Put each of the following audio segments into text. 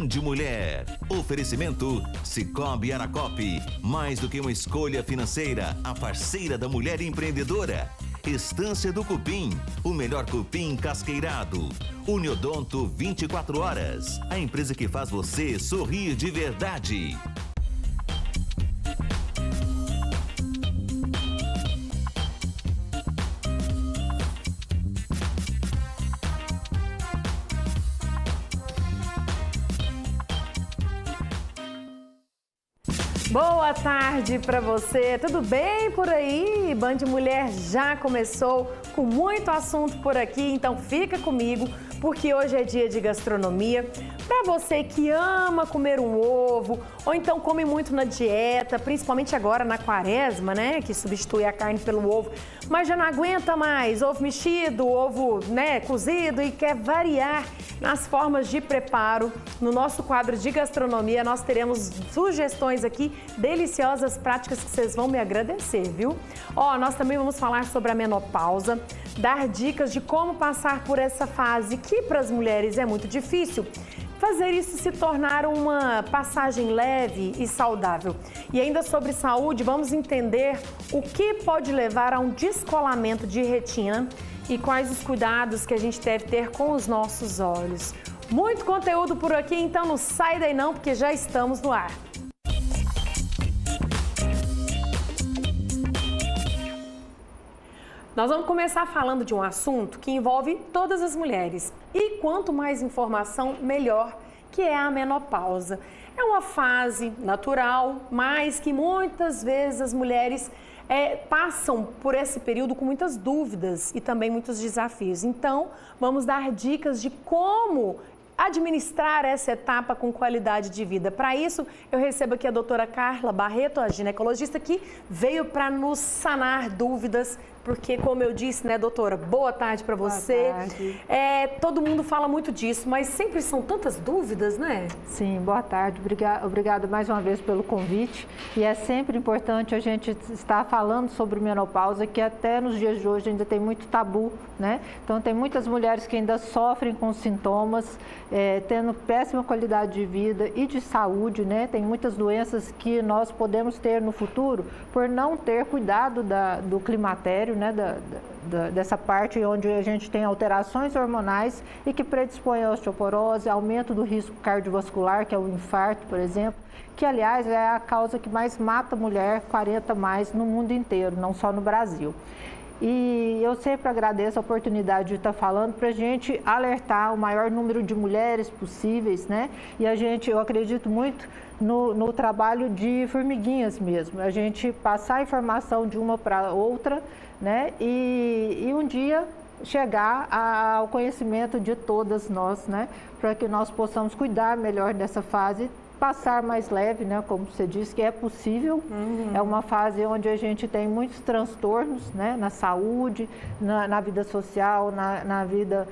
Band Mulher. Oferecimento Sicoob Aracop. Mais do que uma escolha financeira, a parceira da mulher empreendedora. Estância do Cupim, o melhor cupim casqueirado. Uniodonto 24 horas, a empresa que faz você sorrir de verdade. Boa tarde para você, tudo bem por aí? Band Mulher já começou com muito assunto por aqui, então fica comigo, porque hoje é dia de gastronomia. Para você que ama comer um ovo, ou então come muito na dieta, principalmente agora na quaresma, né, que substitui a carne pelo ovo, mas já não aguenta mais ovo mexido, ovo, cozido e quer variar nas formas de preparo. No nosso quadro de gastronomia, nós teremos sugestões aqui deliciosas, práticas que vocês vão me agradecer, viu? Nós também vamos falar sobre a menopausa, dar dicas de como passar por essa fase que para as mulheres é muito difícil. Fazer isso se tornar uma passagem leve e saudável. E ainda sobre saúde, vamos entender o que pode levar a um descolamento de retina e quais os cuidados que a gente deve ter com os nossos olhos. Muito conteúdo por aqui, então não sai daí não, porque já estamos no ar. Nós vamos começar falando de um assunto que envolve todas as mulheres. E quanto mais informação, melhor, que é a menopausa. É uma fase natural, mas que muitas vezes as mulheres passam por esse período com muitas dúvidas e também muitos desafios. Então, vamos dar dicas de como administrar essa etapa com qualidade de vida. Para isso, eu recebo aqui a doutora Carla Barreto, a ginecologista, que veio para nos sanar dúvidas, porque, como eu disse, né, doutora, boa tarde para você. Boa tarde. Todo mundo fala muito disso, mas sempre são tantas dúvidas, né? Sim, boa tarde. Obrigada mais uma vez pelo convite. E é sempre importante a gente estar falando sobre menopausa, que até nos dias de hoje ainda tem muito tabu, né? Então, tem muitas mulheres que ainda sofrem com sintomas, tendo péssima qualidade de vida e de saúde, né? Tem muitas doenças que nós podemos ter no futuro por não ter cuidado do climatério, né, dessa parte onde a gente tem alterações hormonais e que predispõe à osteoporose, aumento do risco cardiovascular, que é o infarto, por exemplo, que, aliás, é a causa que mais mata mulher 40 mais no mundo inteiro, não só no Brasil. E eu sempre agradeço a oportunidade de estar falando para a gente alertar o maior número de mulheres possíveis, né? E eu acredito muito no trabalho de formiguinhas mesmo, a gente passar a informação de uma para outra, né? E um dia chegar ao conhecimento de todas nós, né? Para que nós possamos cuidar melhor dessa fase, passar mais leve, né? Como você disse, que é possível. É uma fase onde a gente tem muitos transtornos, né? Na saúde, na vida social, na vida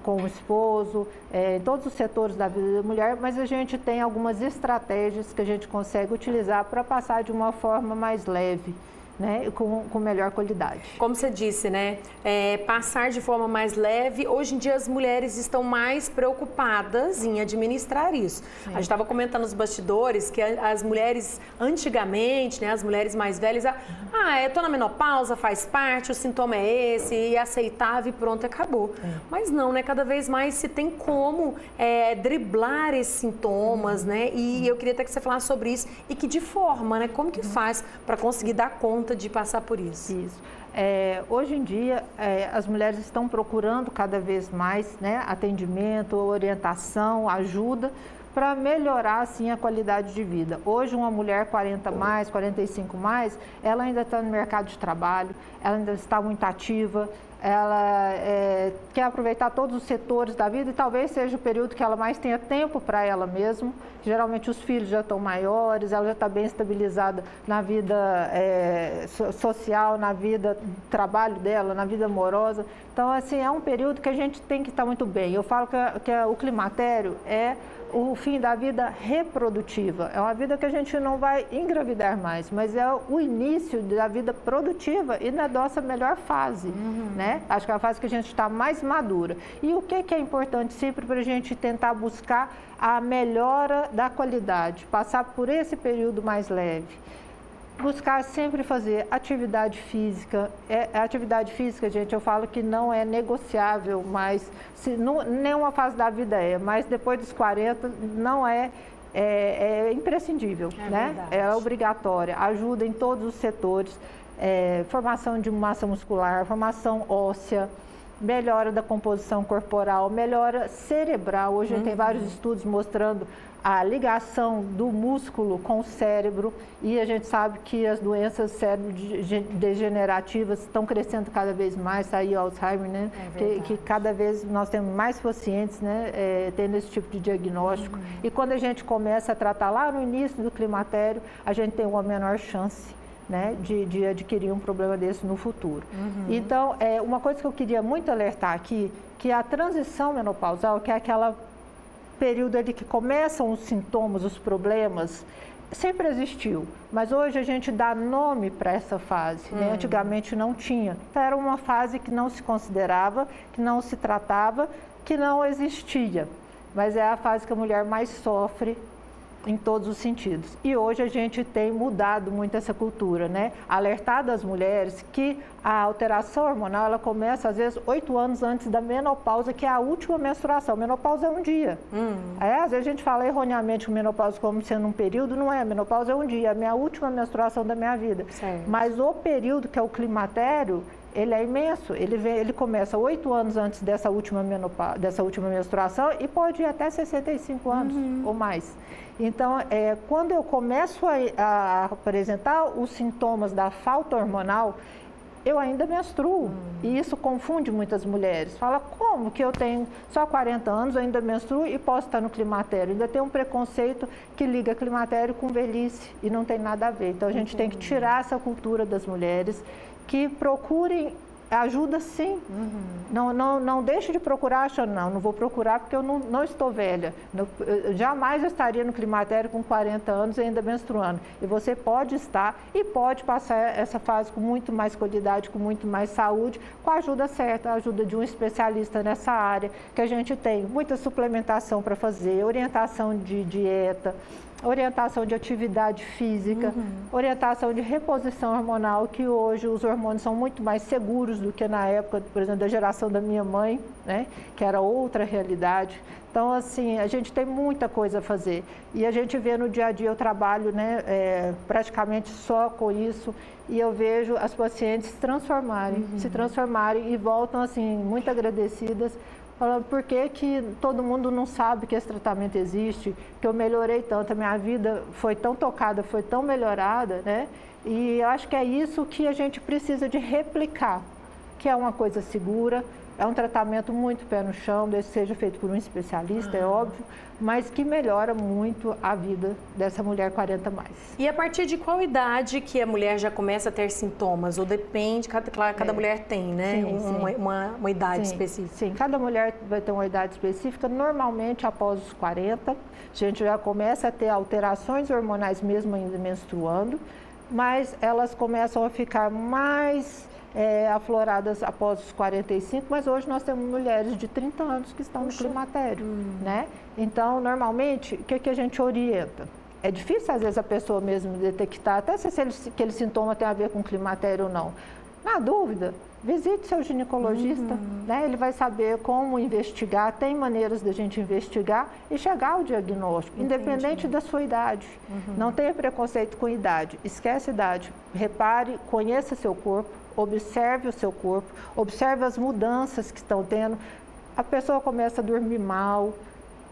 com o esposo, em todos os setores da vida da mulher, mas a gente tem algumas estratégias que a gente consegue utilizar para passar de uma forma mais leve, né, com melhor qualidade. Como você disse, né, passar de forma mais leve. Hoje em dia as mulheres estão mais preocupadas em administrar isso. Sim. A gente estava comentando nos bastidores que as mulheres antigamente, né, as mulheres mais velhas, eu tô na menopausa, faz parte, o sintoma é esse, e é aceitável e pronto, acabou. Mas não, né, cada vez mais se tem como driblar esses sintomas, né, e eu queria até que você falasse sobre isso e que de forma, né, como que faz para conseguir dar conta de passar por isso. Isso. Hoje em dia, as mulheres estão procurando cada vez mais, né, atendimento, orientação, ajuda para melhorar, assim, a qualidade de vida. Hoje, uma mulher 40 mais, 45 mais, ela ainda está no mercado de trabalho, ela ainda está muito ativa, ela quer aproveitar todos os setores da vida e talvez seja o período que ela mais tenha tempo para ela mesma. Geralmente os filhos já estão maiores, ela já está bem estabilizada na vida social, na vida do trabalho dela, na vida amorosa. Então, assim, é um período que a gente tem que estar muito bem. Eu falo que o climatério é o fim da vida reprodutiva. É uma vida que a gente não vai engravidar mais, mas é o início da vida produtiva e na nossa melhor fase, né? Acho que é a fase que a gente está mais madura. E o que é importante sempre para a gente tentar buscar a melhora da qualidade, passar por esse período mais leve. Buscar sempre fazer atividade física. Atividade física, gente, eu falo que não é negociável, mas nenhuma fase da vida mas depois dos 40 não é imprescindível, né? Verdade. É obrigatória, ajuda em todos os setores, formação de massa muscular, formação óssea, melhora da composição corporal, melhora cerebral. Hoje tem vários estudos mostrando a ligação do músculo com o cérebro e a gente sabe que as doenças cérebro-degenerativas estão crescendo cada vez mais, tá aí o Alzheimer, né? Que cada vez nós temos mais pacientes, né, tendo esse tipo de diagnóstico. E quando a gente começa a tratar lá no início do climatério, a gente tem uma menor chance, né, de adquirir um problema desse no futuro. Então, uma coisa que eu queria muito alertar aqui, que a transição menopausal, que é aquela período ali que começam os sintomas, os problemas, sempre existiu, mas hoje a gente dá nome para essa fase, né? Antigamente não tinha. Então, era uma fase que não se considerava, que não se tratava, que não existia, mas é a fase que a mulher mais sofre em todos os sentidos. E hoje a gente tem mudado muito essa cultura, né? Alertado as mulheres que a alteração hormonal, ela começa às vezes 8 anos antes da menopausa, que é a última menstruação. Menopausa é um dia. Às vezes a gente fala erroneamente que menopausa como sendo um período, não é. Menopausa é um dia, é a minha última menstruação da minha vida. Certo. Mas o período que é o climatério, ele é imenso, ele começa 8 anos antes dessa última menstruação e pode ir até 65 anos ou mais. Então, quando eu começo a apresentar os sintomas da falta hormonal, eu ainda menstruo. E isso confunde muitas mulheres. Fala, como que eu tenho só 40 anos, eu ainda menstruo e posso estar no climatério? Ainda tem um preconceito que liga climatério com velhice e não tem nada a ver. Então, a gente tem que tirar essa cultura das mulheres que procurem ajuda, sim. Não deixe de procurar achando, não vou procurar porque eu não estou velha. Eu jamais estaria no climatério com 40 anos e ainda menstruando. E você pode estar e pode passar essa fase com muito mais qualidade, com muito mais saúde, com a ajuda certa, a ajuda de um especialista nessa área, que a gente tem muita suplementação para fazer, orientação de dieta, orientação de atividade física, orientação de reposição hormonal, que hoje os hormônios são muito mais seguros do que na época, por exemplo, da geração da minha mãe, né, que era outra realidade. Então, assim, a gente tem muita coisa a fazer. E a gente vê no dia a dia, eu trabalho, né, praticamente só com isso, e eu vejo as pacientes se transformarem e voltam, assim, muito agradecidas, falando por que todo mundo não sabe que esse tratamento existe, que eu melhorei tanto, a minha vida foi tão tocada, foi tão melhorada, né? E eu acho que é isso que a gente precisa de replicar, que é uma coisa segura, é um tratamento muito pé no chão, desde que seja feito por um especialista, é óbvio, mas que melhora muito a vida dessa mulher 40 mais. E a partir de qual idade que a mulher já começa a ter sintomas? Ou depende, cada mulher tem, né? Sim. Uma idade específica. Sim, cada mulher vai ter uma idade específica. Normalmente, após os 40, a gente já começa a ter alterações hormonais mesmo ainda menstruando, mas elas começam a ficar mais afloradas após os 45, mas hoje nós temos mulheres de 30 anos que estão no climatério, né? Então, normalmente, o que a gente orienta? É difícil, às vezes, a pessoa mesmo detectar, até se aquele sintoma tem a ver com climatério ou não. Na dúvida, visite seu ginecologista, né? Ele vai saber como investigar, tem maneiras da gente investigar e chegar ao diagnóstico, independente da sua idade. Não tenha preconceito com idade, esquece a idade, repare, conheça seu corpo, observe o seu corpo, observe as mudanças que estão tendo. A pessoa começa a dormir mal,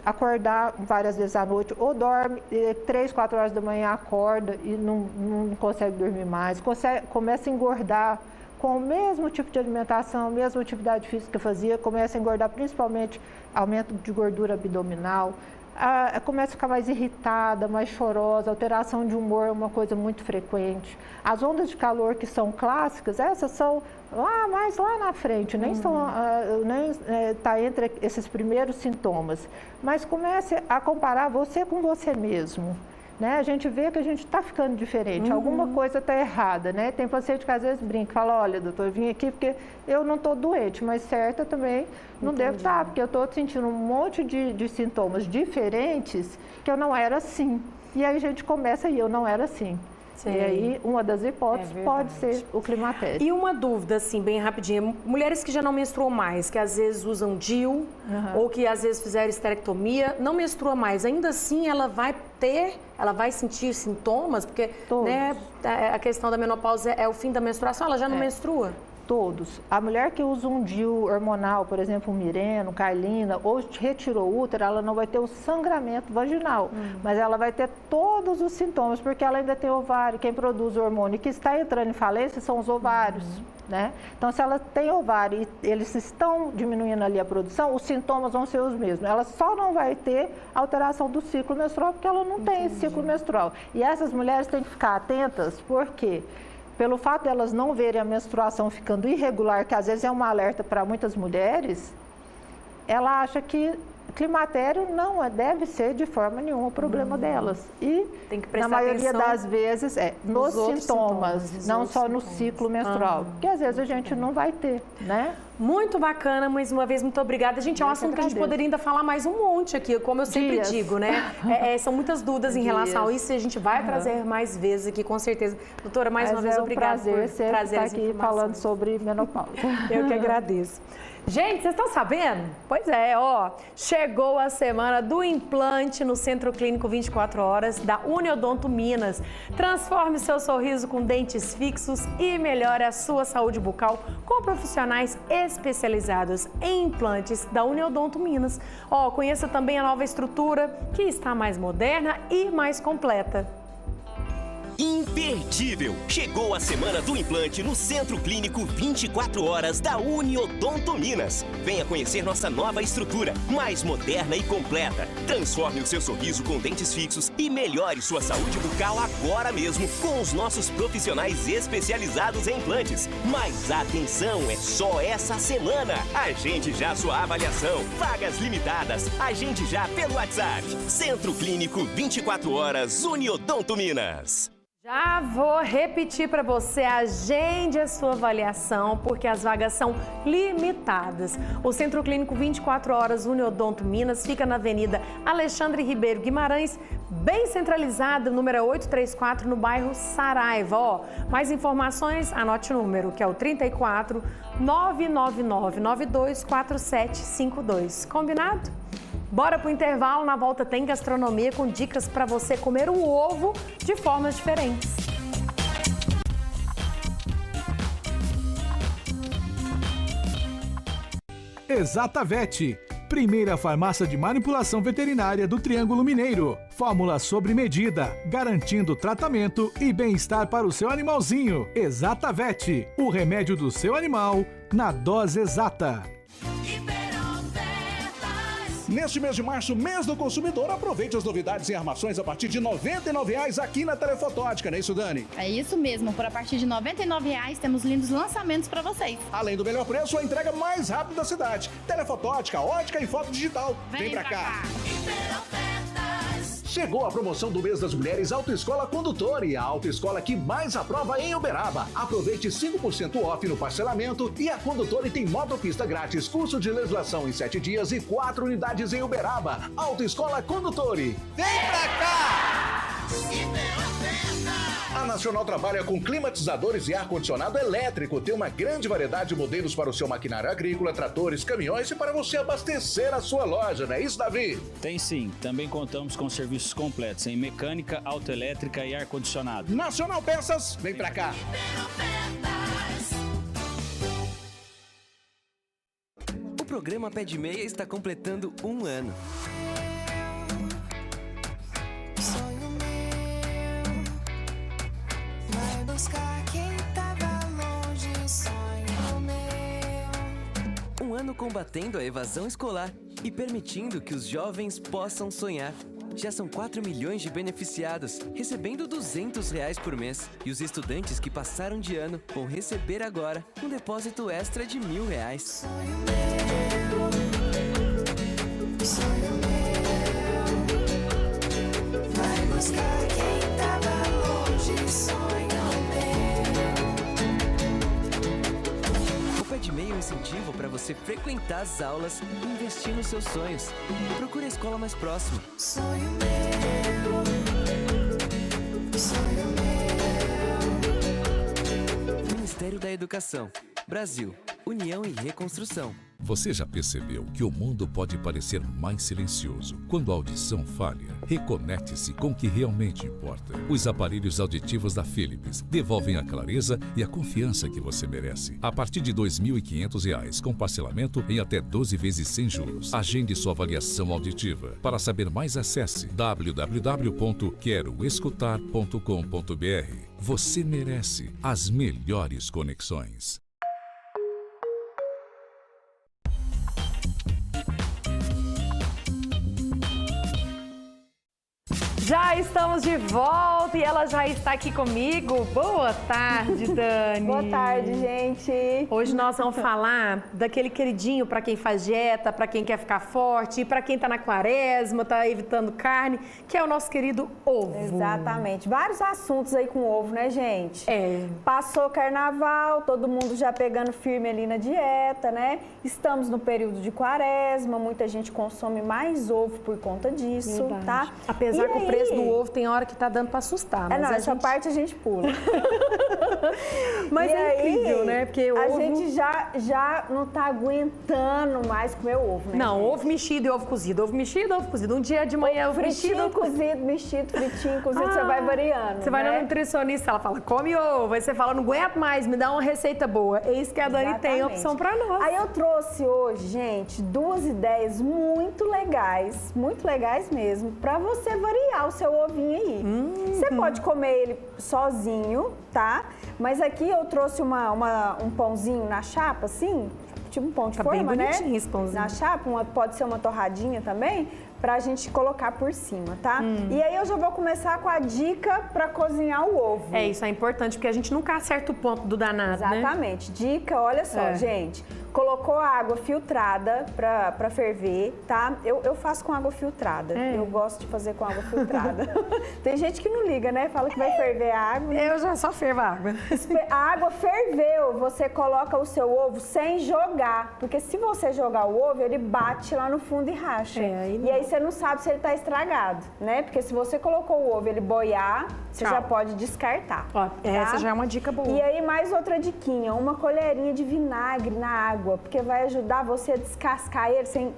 acordar várias vezes à noite, ou dorme 3, 4 horas da manhã, acorda e não consegue dormir mais, começa a engordar com o mesmo tipo de alimentação, a mesma atividade física que fazia, começa a engordar principalmente aumento de gordura abdominal, começa a ficar mais irritada, mais chorosa, alteração de humor é uma coisa muito frequente. As ondas de calor que são clássicas, essas são mais lá na frente, nem está entre esses primeiros sintomas. Mas comece a comparar você com você mesmo. Né? A gente vê que a gente está ficando diferente, alguma coisa está errada, né? Tem paciente que às vezes brinca e fala, olha, doutor, eu vim aqui porque eu não estou doente, mas certa também não devo estar, porque eu estou sentindo um monte de sintomas diferentes que eu não era assim. E aí a gente começa eu não era assim. Sim. E aí, uma das hipóteses pode ser o climatério. E uma dúvida, assim, bem rapidinha. Mulheres que já não menstruam mais, que às vezes usam DIU, ou que às vezes fizeram esterectomia, não menstrua mais. Ainda assim, ela vai sentir sintomas? Porque né, a questão da menopausa é o fim da menstruação, ela já não menstrua? Todos. A mulher que usa um DIU hormonal, por exemplo, Mirena, Carlina, ou retirou o útero, ela não vai ter o sangramento vaginal, mas ela vai ter todos os sintomas, porque ela ainda tem ovário. Quem produz o hormônio que está entrando em falência são os ovários, né? Então, se ela tem ovário e eles estão diminuindo ali a produção, os sintomas vão ser os mesmos. Ela só não vai ter alteração do ciclo menstrual, porque ela não tem esse ciclo menstrual. E essas mulheres têm que ficar atentas, porque pelo fato de elas não verem a menstruação ficando irregular, que às vezes é um alerta para muitas mulheres, ela acha que climatério não deve ser de forma nenhuma o problema delas. E tem que prestar na maioria atenção das vezes nos sintomas, não só no ciclo menstrual, porque às vezes a gente não vai ter, né? Muito bacana, mais uma vez, muito obrigada. Gente, é um assunto que a gente poderia ainda falar mais um monte aqui, como eu sempre digo, né? São muitas dúvidas em relação a isso e a gente vai trazer mais vezes aqui, com certeza. Doutora, mais uma vez, obrigada por trazer estar aqui falando sobre menopausa. Eu que agradeço. Gente, vocês estão sabendo? Pois é, chegou a semana do implante no Centro Clínico 24 Horas da Uniodonto Minas. Transforme seu sorriso com dentes fixos e melhore a sua saúde bucal com profissionais especializados em implantes da Uniodonto Minas. Conheça também a nova estrutura que está mais moderna e mais completa. Imperdível! Chegou a semana do implante no Centro Clínico 24 Horas da Uniodonto Minas. Venha conhecer nossa nova estrutura, mais moderna e completa. Transforme o seu sorriso com dentes fixos e melhore sua saúde bucal agora mesmo com os nossos profissionais especializados em implantes. Mas atenção, é só essa semana. Agende já sua avaliação. Vagas limitadas. Agende já pelo WhatsApp. Centro Clínico 24 Horas Uniodonto Minas. Já vou repetir para você, agende a sua avaliação, porque as vagas são limitadas. O Centro Clínico 24 Horas Uniodonto Minas fica na Avenida Alexandre Ribeiro Guimarães, bem centralizado, número 834, no bairro Saraiva. Mais informações, anote o número, que é o 34 999 924752. Combinado? Bora pro intervalo, na volta tem gastronomia com dicas para você comer um ovo de formas diferentes. Exatavet, primeira farmácia de manipulação veterinária do Triângulo Mineiro. Fórmula sob medida, garantindo tratamento e bem-estar para o seu animalzinho. Exatavet, o remédio do seu animal na dose exata. Neste mês de março, mês do consumidor, aproveite as novidades em armações a partir de R$ 99,00 aqui na Telefotótica, não é isso, Dani? É isso mesmo, por a partir de R$ 99,00 temos lindos lançamentos para vocês. Além do melhor preço, a entrega mais rápida da cidade. Telefotótica, ótica e foto digital. Vem pra cá. Chegou a promoção do mês das mulheres Autoescola Condutore, a autoescola que mais aprova em Uberaba. Aproveite 5% off no parcelamento e a Condutore tem motopista grátis, curso de legislação em 7 dias e 4 unidades em Uberaba. Autoescola Condutore. Vem pra cá! A Nacional trabalha com climatizadores e ar-condicionado elétrico. Tem uma grande variedade de modelos para o seu maquinário agrícola, tratores, caminhões e para você abastecer a sua loja, não é isso, Davi? Tem sim. Também contamos com serviços completos em mecânica, autoelétrica e ar-condicionado. Nacional Peças, vem pra cá. O programa Pé de Meia está completando 1 ano. Buscar quem tava longe, sonho meu. 1 ano combatendo a evasão escolar e permitindo que os jovens possam sonhar. Já são 4 milhões de beneficiados, recebendo R$200 por mês. E os estudantes que passaram de ano vão receber agora um depósito extra de R$1.000. Sonho meu, vai buscar quem tava longe. Sonho O PedMeio é um incentivo para você frequentar as aulas e investir nos seus sonhos. Procure a escola mais próxima. meu, sonho meu. Ministério da Educação. Brasil. União e Reconstrução. Você já percebeu que o mundo pode parecer mais silencioso quando a audição falha? Reconecte-se com o que realmente importa. Os aparelhos auditivos da Philips devolvem a clareza e a confiança que você merece. A partir de R$ 2.500, com parcelamento em até 12 vezes sem juros. Agende sua avaliação auditiva. Para saber mais, acesse www.queroescutar.com.br. Você merece as melhores conexões. Já estamos de volta e ela já está aqui comigo. Boa tarde, Dani. Boa tarde, gente. Hoje nós vamos falar daquele queridinho para quem faz dieta, para quem quer ficar forte, para quem está na quaresma, está evitando carne, que é o nosso querido ovo. Exatamente. Vários assuntos aí com ovo, né, gente? É. Passou carnaval, todo mundo já pegando firme ali na dieta, né? Estamos no período de quaresma, muita gente consome mais ovo por conta disso, Verdade. tá? Apesar que o preço do ovo tem hora que tá dando para assustar. Mas Não, essa gente... parte a gente pula. Mas e é incrível, né? Porque a ovo... gente já não tá aguentando mais comer ovo, né? Não, gente? ovo mexido e ovo cozido. Ovo mexido, ovo cozido. Um dia de manhã ovo fritinho, mexido. cozido, mexido, fritinho, cozido, você vai variando. Você vai né? na nutricionista, ela fala, come ovo. Aí você fala, não aguento mais, me dá uma receita boa. É isso que a Dani tem, a opção pra nós. Aí eu trouxe hoje, gente, 2 ideias muito legais mesmo, pra você variar o seu ovinho aí. Você pode comer ele sozinho, tá? Mas aqui eu trouxe um pãozinho na chapa, assim, tipo um pão de forma, bem né? bonitinho esse pãozinho. Na chapa, pode ser uma torradinha também, pra gente colocar por cima, tá? E aí eu já vou começar com a dica pra cozinhar o ovo. É, isso é importante, porque a gente nunca acerta o ponto do danado, né? Exatamente. Dica, olha só, gente. Colocou a água filtrada pra ferver, tá? Eu faço com água filtrada. Eu gosto de fazer com água filtrada. Tem gente que não liga, né? Fala que vai ferver a água. Eu já só fervo a água. A água ferveu, você coloca o seu ovo sem jogar. Porque se você jogar o ovo, ele bate lá no fundo e racha. E aí você não sabe se ele tá estragado, né? Porque se você colocou o ovo, ele boiar, você já pode descartar. Ó, tá? essa já é uma dica boa. E aí, mais outra diquinha, uma colherinha de vinagre na água, porque vai ajudar você a descascar ele sem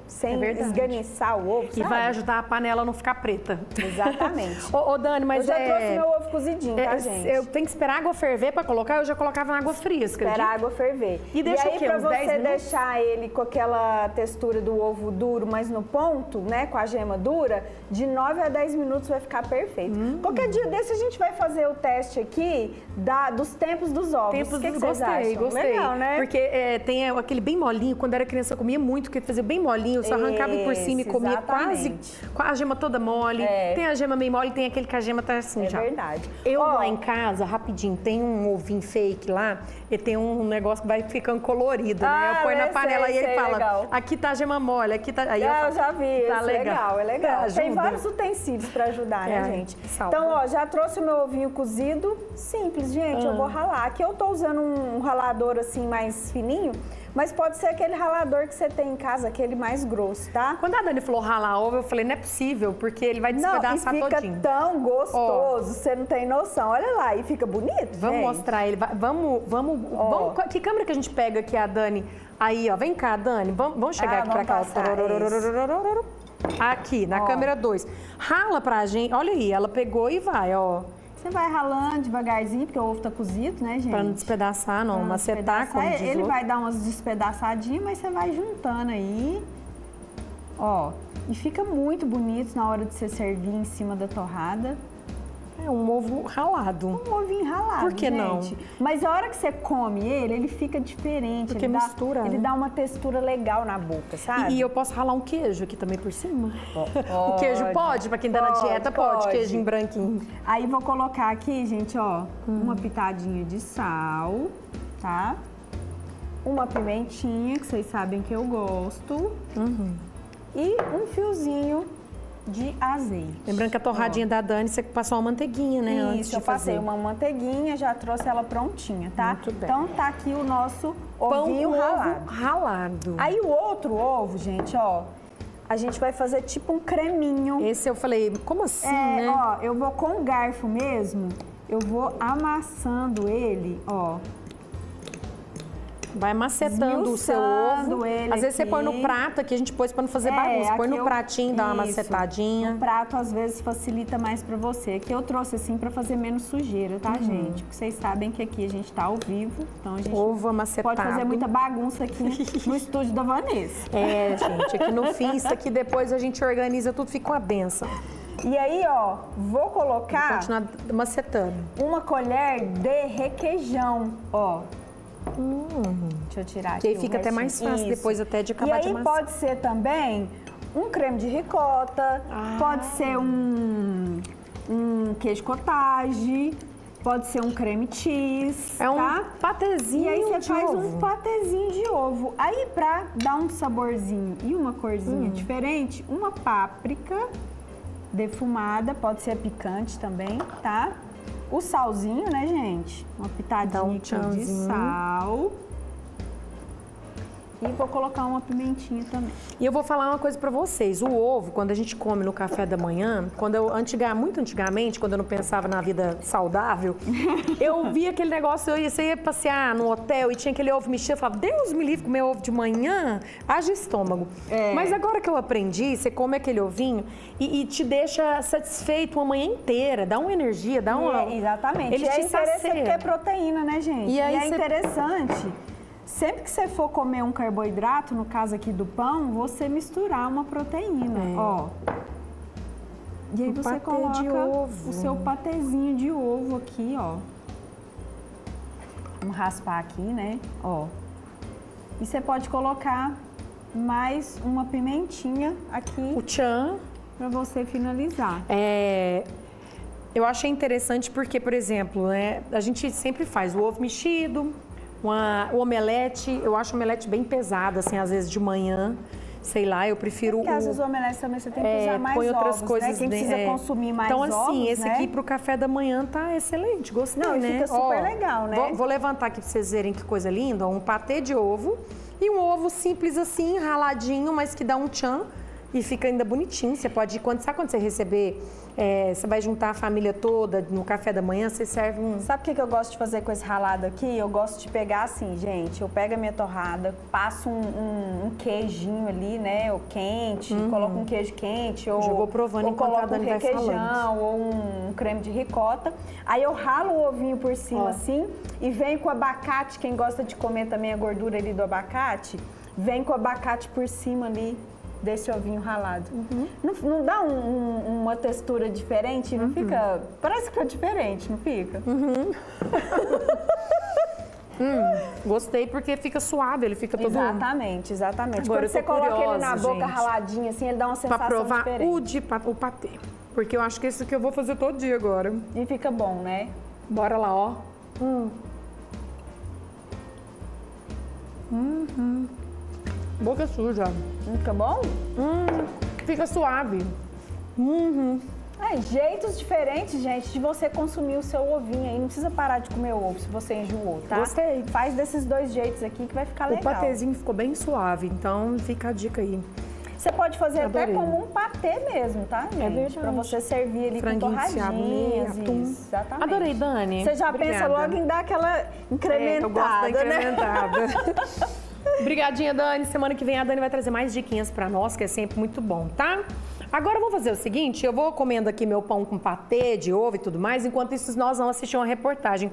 esganiçar o ovo, E sabe? vai ajudar a panela a não ficar preta. Exatamente. Ô, Dani, mas eu já trouxe meu ovo cozidinho, tá, gente? Eu tenho que esperar a água ferver pra colocar, eu já colocava na água fria, você acredita? Esperar a água ferver. E deixa aí, o quê? pra Uns 10 você minutos? deixar ele com aquela textura do ovo duro, mas no ponto, né, com a gema dura, de 9 a 10 minutos vai ficar perfeito. Qualquer dia desse a gente vai fazer o teste aqui dos tempos dos ovos. O que vocês acham? Gostei. Legal, né? Porque tem aquele bem molinho, quando era criança eu comia muito, que fazia bem molinho, só arrancava por cima e comia quase com a gema toda mole. Tem a gema meio mole, tem aquele que a gema tá assim já. É verdade. Eu lá em casa, rapidinho, tem um ovinho fake lá, e tem um negócio que vai ficando colorido, né? Eu ponho na panela e ele fala, legal. aqui tá a gema mole, aqui tá... Aí eu já vi, tá isso, legal, é legal. Tá, tem ajuda. vários utensílios pra ajudar, né, gente? Salva. Então, ó, já trouxe o meu ovinho cozido, simples, gente, eu vou ralar. Aqui eu tô usando um ralador assim mais fininho, mas pode ser aquele ralador que você tem em casa, aquele mais grosso, tá? Quando a Dani falou ralar ovo, eu falei, não é possível, porque ele vai despedaçar não, e fica todinho. tão gostoso, você não tem noção. Olha lá, e fica bonito, Vamos gente. mostrar ele, vamos, que câmera que a gente pega aqui, a Dani? Aí, ó, vem cá, Dani, vamos chegar aqui pra cá. Aqui, na câmera 2. Rala pra gente, olha aí, ela pegou e vai, ó. Você vai ralando devagarzinho, porque o ovo tá cozido, né, gente? Pra não despedaçar, não, macetar, como diz ele o... vai dar umas despedaçadinhas, mas você vai juntando aí. Ó, e fica muito bonito na hora de você servir em cima da torrada. É um ovo ralado. Um ovinho ralado, Por que não? Mas a hora que você come ele fica diferente. Porque mistura, Ele né? dá uma textura legal na boca, sabe? E eu posso ralar um queijo aqui também por cima? O queijo pode? Pra quem tá na dieta, pode. Queijinho branquinho. Aí vou colocar aqui, gente, ó, uma pitadinha de sal, tá? Uma pimentinha, que vocês sabem que eu gosto. E um fiozinho de azeite. Lembrando que a torradinha da Dani, você passou uma manteiguinha, né? Antes de eu passei fazer. uma manteiguinha, já trouxe ela prontinha, tá? Muito bem. Então tá aqui o nosso Pão ovinho com ralado. ovo ralado. Aí o outro ovo, gente, ó, a gente vai fazer tipo um creminho. Esse eu falei, como assim, né? Ó, eu vou com o garfo mesmo, eu vou amassando ele, ó. Vai macetando o seu ovo. Às vezes você põe no prato, aqui a gente pôs para não fazer bagunça. Põe no pratinho, dá uma macetadinha. O prato às vezes facilita mais para você. Aqui eu trouxe assim para fazer menos sujeira, tá, gente? Porque vocês sabem que aqui a gente tá ao vivo, então a gente ovo amacetado. pode fazer muita bagunça aqui no estúdio da Vanessa. É, gente, aqui no fim, isso aqui depois a gente organiza tudo, fica uma benção. E aí, ó, vou colocar... Vou continuar macetando. Uma colher de requeijão, ó. Deixa eu tirar aqui. Que aí fica até mais fácil depois até de acabar de amassar. E aí amassar. pode ser também um creme de ricota, pode ser um queijo cottage, pode ser um creme cheese, É um tá? patezinho E aí você de faz ovo. um patezinho de ovo. Aí pra dar um saborzinho e uma corzinha diferente, uma páprica defumada, pode ser picante também, tá? O salzinho, né, gente? Uma pitadinha aqui de sal. E vou colocar uma pimentinha também. E eu vou falar uma coisa pra vocês. O ovo, quando a gente come no café da manhã, muito antigamente, quando eu não pensava na vida saudável, eu via aquele negócio, você ia passear no hotel e tinha aquele ovo mexido, eu falava, Deus me livre, comer ovo de manhã, haja estômago. Mas agora que eu aprendi, você come aquele ovinho e te deixa satisfeito uma manhã inteira, dá uma energia, dá uma... Exatamente. Ele e te é interessante sacia. porque é proteína, né, gente? E aí é você- interessante, sempre que você for comer um carboidrato, no caso aqui do pão, você misturar uma proteína, ó. E aí Um você patê coloca de ovo. o seu patezinho de ovo aqui, ó. Vamos raspar aqui, né? Ó. E você pode colocar mais uma pimentinha aqui. O tchan. Pra você finalizar. Eu achei interessante porque, por exemplo, né, a gente sempre faz o ovo mexido, o omelete. Eu acho o omelete bem pesado, assim, às vezes de manhã. Sei lá, eu prefiro Porque às vezes o omelete também você tem que usar mais põe outras ovos, coisas, né? Quem precisa consumir mais então, ovos, assim, esse né? aqui pro café da manhã tá excelente, gostei, Não, e né? fica super legal, né? Vou levantar aqui pra vocês verem que coisa linda, ó, um patê de ovo e um ovo simples assim, raladinho, mas que dá um tchan e fica ainda bonitinho. Você pode, sabe quando você receber, você vai juntar a família toda no café da manhã, você serve um... Sabe o que eu gosto de fazer com esse ralado aqui? Eu gosto de pegar assim, gente, eu pego a minha torrada, passo um queijinho ali, né, ou quente, coloco um queijo quente, ou, Já vou provando ou enquanto a coloco um Dani vai requeijão, falando. ou um creme de ricota. Aí eu ralo o ovinho por cima assim e venho com o abacate, quem gosta de comer também a gordura ali do abacate, vem com o abacate por cima ali desse ovinho ralado. Não dá uma textura diferente? Não fica... Parece que fica diferente, não fica? Gostei porque fica suave, ele fica todo... Exatamente. Agora Quando eu você tô coloca ele curiosa, na boca gente, raladinho assim, ele dá uma sensação pra provar diferente. o patê. Porque eu acho que esse que eu vou fazer todo dia agora. E fica bom, né? Bora lá, ó. Boca suja. Fica bom? Fica suave. Jeitos diferentes, gente, de você consumir o seu ovinho aí. Não precisa parar de comer ovo se você enjoou, tá? Gostei. Faz desses dois jeitos aqui que vai ficar legal. O patezinho ficou bem suave, então fica a dica aí. Você pode fazer Adorei. até como um patê mesmo, tá, gente? verdade. Pra você servir ali com Franguinho desfiado, torradinhas. atum. Isso, exatamente. Adorei, Dani. Você já pensa Obrigada. logo em dar aquela incrementada, Eu gosto da né? incrementada. Obrigadinha, Dani. Semana que vem a Dani vai trazer mais diquinhas pra nós, que é sempre muito bom, tá? Agora eu vou fazer o seguinte, eu vou comendo aqui meu pão com patê de ovo e tudo mais, enquanto isso nós vamos assistir uma reportagem.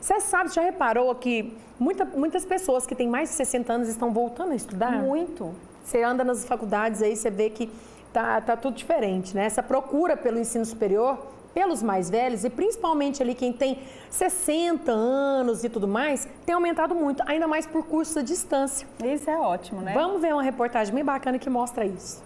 Você sabe, já reparou que muitas pessoas que têm mais de 60 anos estão voltando a estudar? Muito. Você anda nas faculdades aí, você vê que tá tudo diferente, né? Essa procura pelo ensino superior pelos mais velhos e principalmente ali quem tem 60 anos e tudo mais, tem aumentado muito, ainda mais por cursos à distância. Isso é ótimo, né? Vamos ver uma reportagem bem bacana que mostra isso.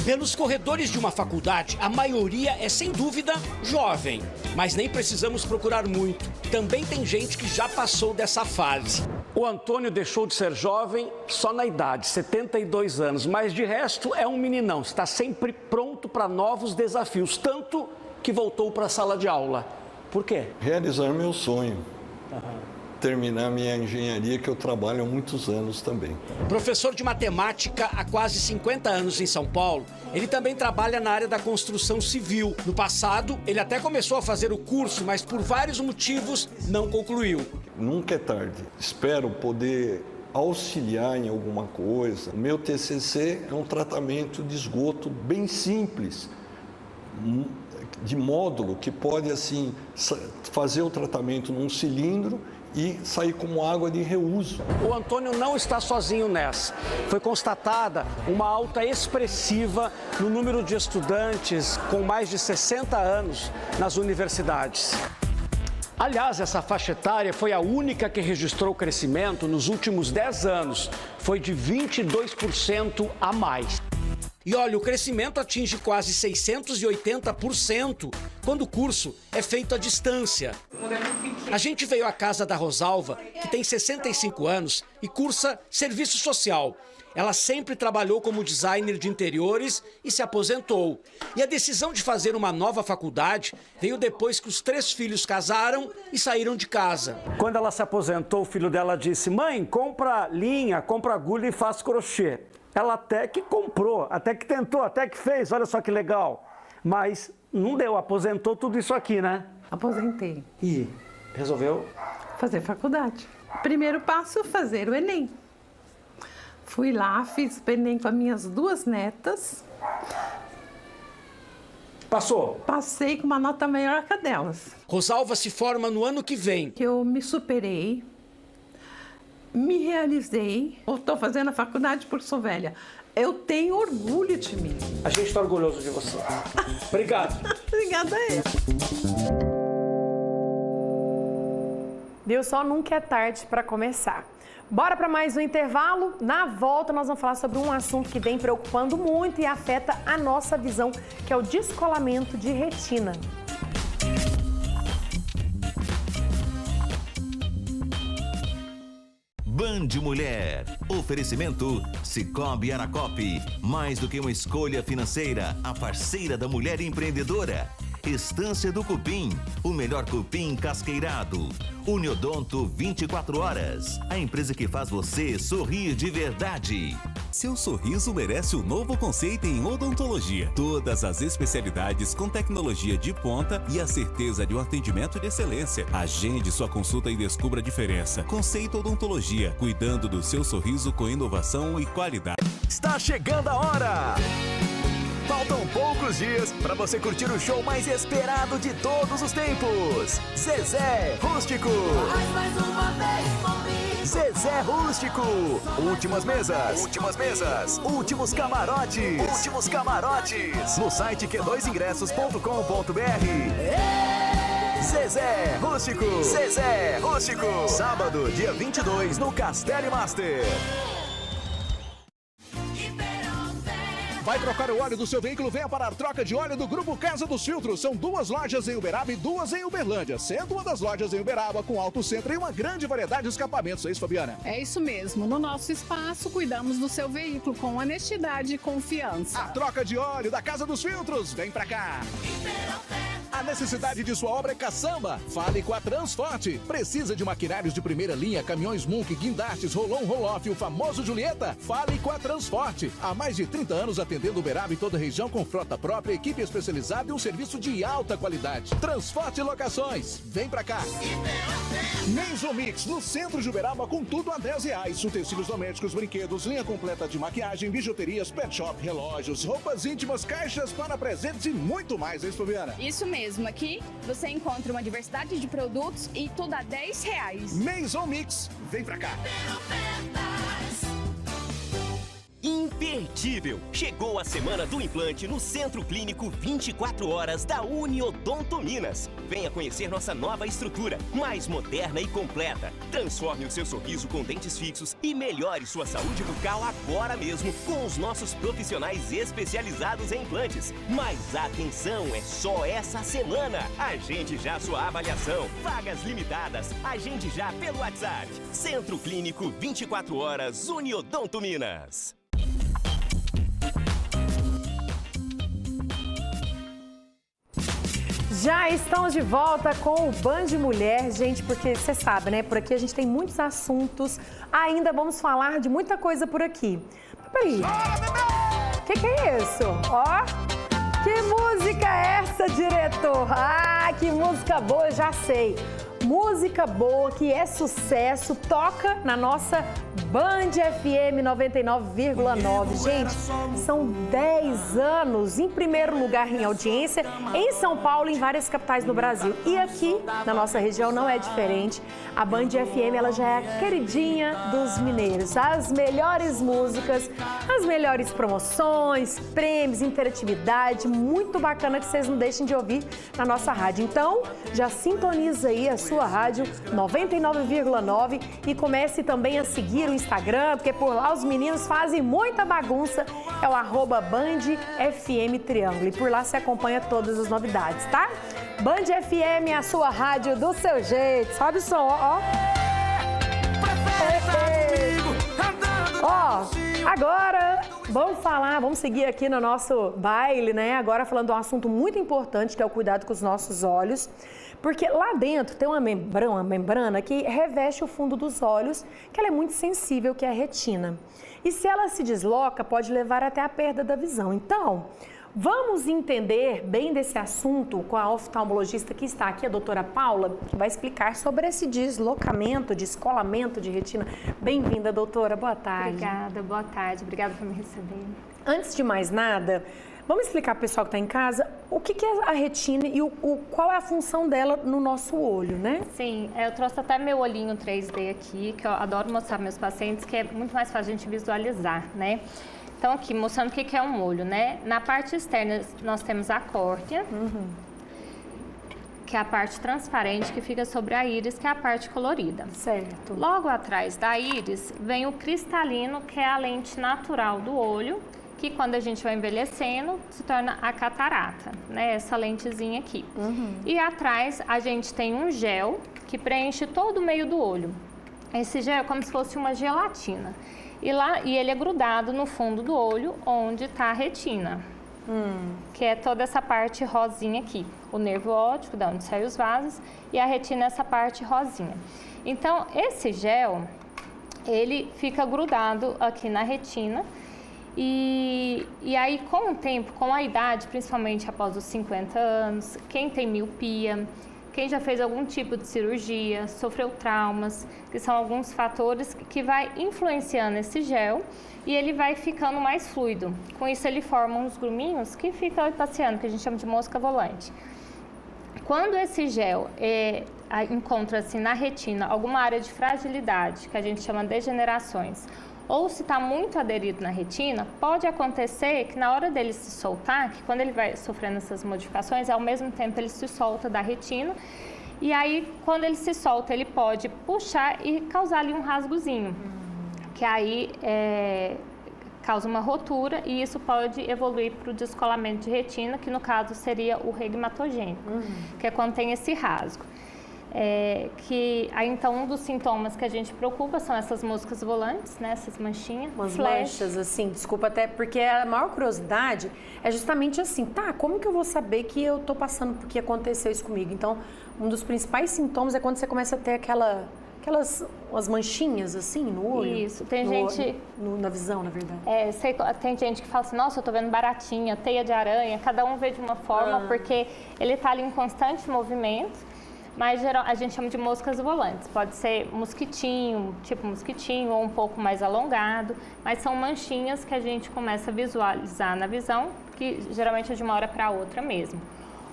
Pelos corredores de uma faculdade, a maioria é sem dúvida jovem, mas nem precisamos procurar muito. Também tem gente que já passou dessa fase. O Antônio deixou de ser jovem só na idade, 72 anos, mas de resto é um meninão, está sempre pronto para novos desafios, tanto que voltou para a sala de aula. Por quê? Realizar meu sonho. Terminar minha engenharia, que eu trabalho há muitos anos também. Professor de matemática há quase 50 anos em São Paulo, ele também trabalha na área da construção civil. No passado, ele até começou a fazer o curso, mas por vários motivos não concluiu. Nunca é tarde. Espero poder auxiliar em alguma coisa. O meu TCC é um tratamento de esgoto bem simples, de módulo, que pode assim fazer o tratamento num cilindro e sair como água de reuso. O Antônio não está sozinho nessa. Foi constatada uma alta expressiva no número de estudantes com mais de 60 anos nas universidades. Aliás, essa faixa etária foi a única que registrou crescimento nos últimos 10 anos. Foi de 22% a mais. E olha, o crescimento atinge quase 680% quando o curso é feito à distância. A gente veio à casa da Rosalva, que tem 65 anos e cursa serviço social. Ela sempre trabalhou como designer de interiores e se aposentou. E a decisão de fazer uma nova faculdade veio depois que os 3 filhos casaram e saíram de casa. Quando ela se aposentou, o filho dela disse: mãe, compra linha, compra agulha e faz crochê. Ela até que comprou, até que tentou, até que fez, olha só que legal. Mas não deu, aposentou tudo isso aqui, né? Aposentei. E resolveu? Fazer faculdade. Primeiro passo, fazer o Enem. Fui lá, fiz o Enem com as minhas 2 netas. Passou? Passei com uma nota maior que a delas. Rosalva se forma no ano que vem. Eu me superei. Me realizei, eu estou fazendo a faculdade porque sou velha. Eu tenho orgulho de mim. A gente está orgulhoso de você. Obrigado. Obrigada a ele. Viu só? Nunca é tarde para começar. Bora para mais um intervalo? Na volta nós vamos falar sobre um assunto que vem preocupando muito e afeta a nossa visão, que é o descolamento de retina. Band Mulher. Oferecimento Sicoob Aracope. Mais do que uma escolha financeira, a parceira da mulher empreendedora. Estância do Cupim, o melhor cupim casqueirado. Uniodonto 24 horas, a empresa que faz você sorrir de verdade. Seu sorriso merece um novo conceito em odontologia. Todas as especialidades com tecnologia de ponta e a certeza de um atendimento de excelência. Agende sua consulta e descubra a diferença. Conceito Odontologia, cuidando do seu sorriso com inovação e qualidade. Está chegando a hora! Faltam poucos dias para você curtir o show mais esperado de todos os tempos. Zezé Rústico. Mais uma vez comigo. Zezé Rústico. Últimas mesas. Últimas mesas. Últimos camarotes. Últimos camarotes. No site q2ingressos.com.br. Zezé Rústico. Zezé Rústico. Sábado, dia 22, no Castelo Master. Vai trocar o óleo do seu veículo? Venha para a troca de óleo do Grupo Casa dos Filtros. São 2 lojas em Uberaba e 2 em Uberlândia. Sendo uma das lojas em Uberaba com Auto Centro e uma grande variedade de escapamentos. É isso, Fabiana? É isso mesmo. No nosso espaço, cuidamos do seu veículo com honestidade e confiança. A troca de óleo da Casa dos Filtros. Vem pra cá. A necessidade de sua obra é caçamba. Fale com a Transforte. Precisa de maquinários de primeira linha, caminhões Munk, guindastes, roll-on, roll-off, o famoso Julieta? Fale com a Transforte. Há mais de 30 anos atendendo Uberaba e toda a região com frota própria, equipe especializada e um serviço de alta qualidade. Transforte Locações. Vem pra cá. Maison Mix, no centro de Uberaba, com tudo a R$10. Utensílios domésticos, brinquedos, linha completa de maquiagem, bijuterias, pet shop, relógios, roupas íntimas, caixas para presentes e muito mais. É isso, Fabiana? Isso mesmo. Aqui você encontra uma diversidade de produtos e tudo a R$10. Maison Mix. Vem pra cá. Imperdível. imbatível. Chegou a semana do implante no Centro Clínico 24 horas da Uniodonto Minas. Venha conhecer nossa nova estrutura, mais moderna e completa. Transforme o seu sorriso com dentes fixos e melhore sua saúde bucal agora mesmo com os nossos profissionais especializados em implantes. Mas atenção, é só essa semana. Agende já sua avaliação. Vagas limitadas. Agende já pelo WhatsApp. Centro Clínico 24 horas Uniodonto Minas. Já estamos de volta com o Band Mulher, gente, porque você sabe, né? Por aqui a gente tem muitos assuntos. Ainda vamos falar de muita coisa por aqui. Mas peraí. O que é isso? Ó, que música é essa, diretor? Ah, que música boa, eu já sei. Música boa, que é sucesso, toca na nossa Band FM 99,9. Gente, são 10 anos em primeiro lugar em audiência em São Paulo e em várias capitais do Brasil. E aqui, na nossa região, não é diferente. A Band FM, ela já é a queridinha dos mineiros. As melhores músicas, as melhores promoções, prêmios, interatividade, muito bacana que vocês não deixem de ouvir na nossa rádio. Então, já sintoniza aí a sua rádio 99,9 e comece também a seguir o Instagram, porque por lá os meninos fazem muita bagunça. É o @BandFMTriângulo e por lá você acompanha todas as novidades, tá? Band FM, a sua rádio do seu jeito. Sobe o som, ó. Ó, agora vamos seguir aqui no nosso baile, né? Agora falando de um assunto muito importante, que é o cuidado com os nossos olhos. Porque lá dentro tem uma membrana que reveste o fundo dos olhos, que ela é muito sensível, que é a retina. E se ela se desloca, pode levar até a perda da visão. Então, vamos entender bem desse assunto com a oftalmologista que está aqui, a doutora Paula, que vai explicar sobre esse deslocamento, descolamento de retina. Bem-vinda, doutora. Boa tarde. Obrigada, boa tarde. Obrigada por me receber. Antes de mais nada, vamos explicar para o pessoal que está em casa o que é a retina e qual é a função dela no nosso olho, né? Sim, eu trouxe até meu olhinho 3D aqui, que eu adoro mostrar para meus pacientes, que é muito mais fácil a gente visualizar, né? Então, aqui, mostrando o que é um olho, né? Na parte externa, nós temos a córnea, que é a parte transparente que fica sobre a íris, que é a parte colorida. Certo. Logo atrás da íris, vem o cristalino, que é a lente natural do olho, que quando a gente vai envelhecendo, se torna a catarata, né? Essa lentezinha aqui. E atrás, a gente tem um gel que preenche todo o meio do olho. Esse gel é como se fosse uma gelatina. E ele é grudado no fundo do olho, onde está a retina, que é toda essa parte rosinha aqui. O nervo óptico, da onde saem os vasos, e a retina é essa parte rosinha. Então, esse gel, ele fica grudado aqui na retina. E aí, com o tempo, com a idade, principalmente após os 50 anos, quem tem miopia, quem já fez algum tipo de cirurgia, sofreu traumas, que são alguns fatores que vai influenciando esse gel e ele vai ficando mais fluido. Com isso, ele forma uns gruminhos que ficam passeando, que a gente chama de mosca volante. Quando esse gel encontra-se na retina alguma área de fragilidade, que a gente chama de degenerações, ou se está muito aderido na retina, pode acontecer que na hora dele se soltar, que quando ele vai sofrendo essas modificações, ao mesmo tempo ele se solta da retina, e aí quando ele se solta, ele pode puxar e causar ali um rasgozinho, que aí causa uma rotura e isso pode evoluir para o descolamento de retina, que no caso seria o regmatogênico, que é quando tem esse rasgo. Aí então um dos sintomas que a gente preocupa são essas moscas volantes, né? Essas manchinhas, umas manchas assim, desculpa até, porque a maior curiosidade é justamente assim, tá, como que eu vou saber que eu tô passando porque aconteceu isso comigo? Então, um dos principais sintomas é quando você começa a ter umas manchinhas assim no olho. Isso, tem gente... na visão, na verdade. Tem gente que fala assim, nossa, eu tô vendo baratinha, teia de aranha, cada um vê de uma forma, porque ele tá ali em constante movimento. Mas a gente chama de moscas volantes. Pode ser mosquitinho, tipo mosquitinho, ou um pouco mais alongado. Mas são manchinhas que a gente começa a visualizar na visão, que geralmente é de uma hora para outra mesmo.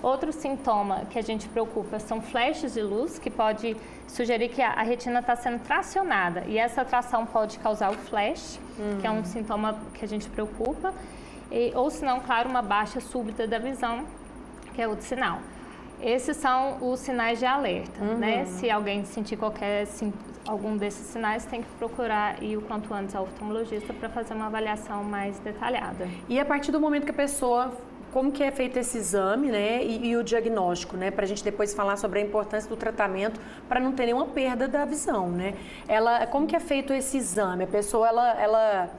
Outro sintoma que a gente preocupa são flashes de luz, que pode sugerir que a retina está sendo tracionada. E essa tração pode causar o flash, que é um sintoma que a gente preocupa. Ou se não, claro, uma baixa súbita da visão, que é outro sinal. Esses são os sinais de alerta, né? Se alguém sentir algum desses sinais, tem que procurar ir o quanto antes ao oftalmologista para fazer uma avaliação mais detalhada. E a partir do momento que a pessoa... Como que é feito esse exame, né, e o diagnóstico, né, para a gente depois falar sobre a importância do tratamento para não ter nenhuma perda da visão, né? Como que é feito esse exame? A pessoa, ela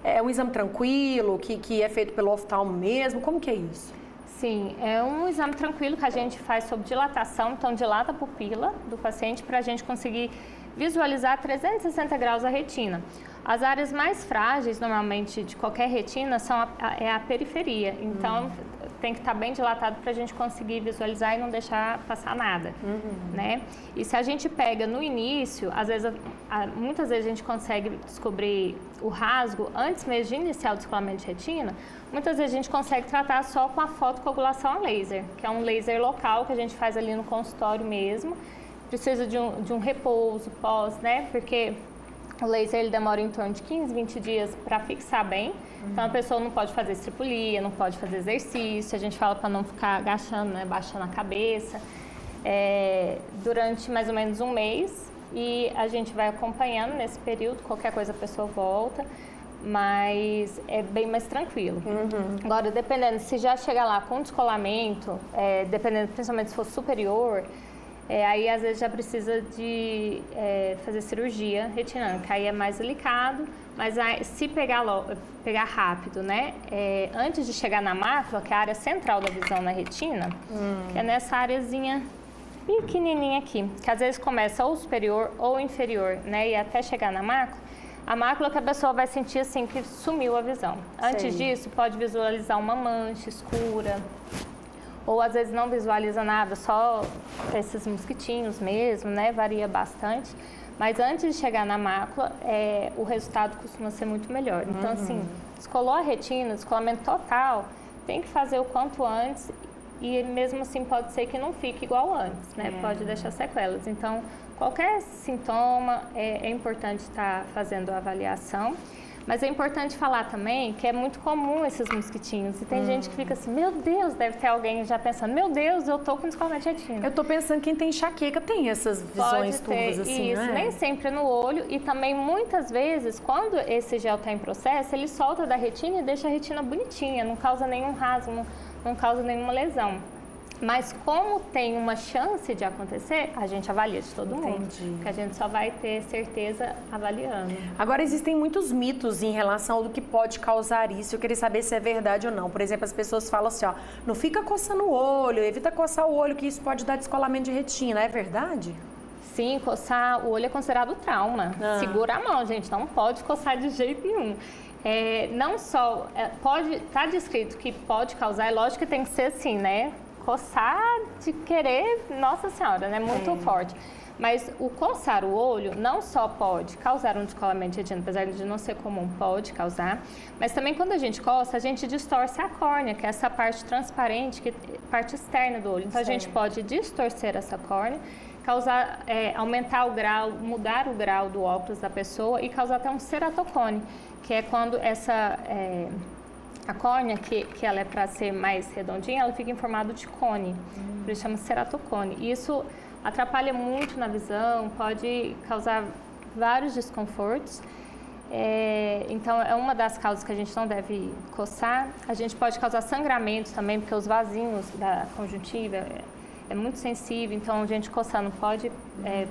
é um exame tranquilo, que é feito pelo oftalmo mesmo? Como que é isso? Sim, é um exame tranquilo que a gente faz sob dilatação, então dilata a pupila do paciente para a gente conseguir visualizar 360 graus a retina. As áreas mais frágeis, normalmente, de qualquer retina, é a periferia. Então, tem que estar bem dilatado para a gente conseguir visualizar e não deixar passar nada, né? E se a gente pega no início, muitas vezes a gente consegue descobrir o rasgo antes mesmo de iniciar o descolamento de retina. Muitas vezes a gente consegue tratar só com a fotocoagulação a laser, que é um laser local que a gente faz ali no consultório mesmo. Precisa de um repouso pós, né? Porque o laser ele demora em torno de 15, 20 dias para fixar bem. Então a pessoa não pode fazer estripulia, não pode fazer exercício. A gente fala para não ficar agachando, né? Baixando a cabeça. Durante mais ou menos um mês. E a gente vai acompanhando nesse período. Qualquer coisa a pessoa volta. Mas é bem mais tranquilo. Agora, dependendo, se já chegar lá com descolamento, dependendo, principalmente se for superior, aí às vezes já precisa de fazer cirurgia retinâmica, aí é mais delicado, mas aí, se pegar rápido, né, antes de chegar na mácula, que é a área central da visão na retina, que é nessa areazinha pequenininha aqui, que às vezes começa ou superior ou inferior, né, e até chegar na mácula, a mácula que a pessoa vai sentir assim que sumiu a visão. Antes disso, pode visualizar uma mancha escura, ou às vezes não visualiza nada, só esses mosquitinhos mesmo, né? Varia bastante. Mas antes de chegar na mácula, o resultado costuma ser muito melhor. Então, assim, descolou a retina, descolamento total, tem que fazer o quanto antes e mesmo assim pode ser que não fique igual antes, né? Pode deixar sequelas. Então, qualquer sintoma é importante estar fazendo a avaliação. Mas é importante falar também que é muito comum esses mosquitinhos. E tem gente que fica assim, meu Deus, deve ter alguém já pensando, meu Deus, eu tô com descolamento de retina. Eu tô pensando que quem tem enxaqueca tem essas visões turvas assim, isso, né? Nem sempre no olho. E também, muitas vezes, quando esse gel tá em processo, ele solta da retina e deixa a retina bonitinha, não causa nenhum rasgo, não causa nenhuma lesão. Mas como tem uma chance de acontecer, a gente avalia de todo mundo. Porque a gente só vai ter certeza avaliando. Agora, existem muitos mitos em relação ao que pode causar isso. Eu queria saber se é verdade ou não. Por exemplo, as pessoas falam assim, ó, não fica coçando o olho, evita coçar o olho, que isso pode dar descolamento de retina. É verdade? Sim, coçar o olho é considerado trauma. Segura a mão, gente, não pode coçar de jeito nenhum. Não só, pode estar descrito que pode causar, é lógico que tem que ser assim, né? Coçar de querer, nossa senhora, né? Muito forte. Mas o coçar o olho não só pode causar um descolamento de retina, apesar de não ser comum, pode causar, mas também quando a gente coça, a gente distorce a córnea, que é essa parte transparente, que é a parte externa do olho. Então a gente pode distorcer essa córnea, causar, aumentar o grau, mudar o grau do óculos da pessoa e causar até um ceratocone, que é quando a córnea, que ela é para ser mais redondinha, ela fica em formato de cone, por isso chama ceratocone. E isso atrapalha muito na visão, pode causar vários desconfortos. Então, é uma das causas que a gente não deve coçar. A gente pode causar sangramento também, porque os vasinhos da conjuntiva é muito sensível, então a gente coçar não pode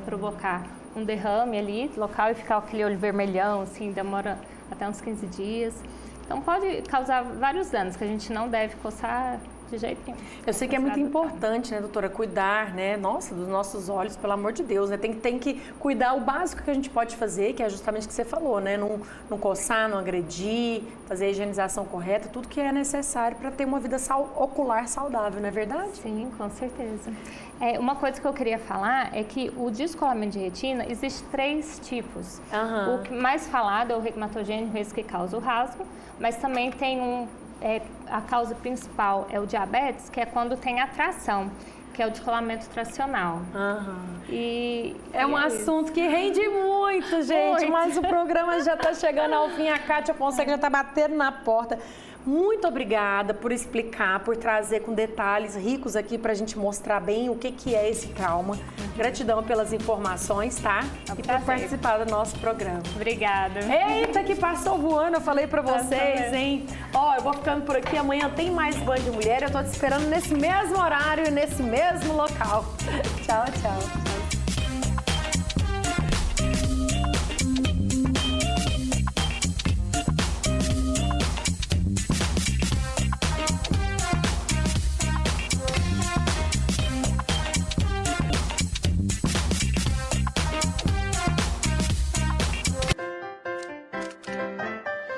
provocar um derrame ali local e ficar aquele olho vermelhão, assim, demora até uns 15 dias. Então, pode causar vários danos que a gente não deve coçar de jeito nenhum. Eu sei que é muito importante, né, doutora, cuidar, né, nossa, dos nossos olhos, pelo amor de Deus, né, tem que cuidar o básico que a gente pode fazer, que é justamente o que você falou, né, não coçar, não agredir, fazer a higienização correta, tudo que é necessário para ter uma vida ocular saudável, não é verdade? Sim, com certeza. Uma coisa que eu queria falar é que o descolamento de retina, existe 3 tipos. O que mais falado é o reumatogênico, esse que causa o rasgo, mas também tem um a causa principal é o diabetes, que é quando tem atração, que é o descolamento tracional. E é um assunto que rende muito, gente, mas o programa já está chegando ao fim. A Kátia Fonseca já está batendo na porta. Muito obrigada por explicar, por trazer com detalhes ricos aqui para a gente mostrar bem o que é esse trauma. Gratidão pelas informações, tá? E por participar do nosso programa. Obrigada. Eita, que passou voando, eu falei para vocês, hein? Ó, eu vou ficando por aqui, amanhã tem mais Band de Mulher, eu tô te esperando nesse mesmo horário e nesse mesmo local. Tchau, tchau.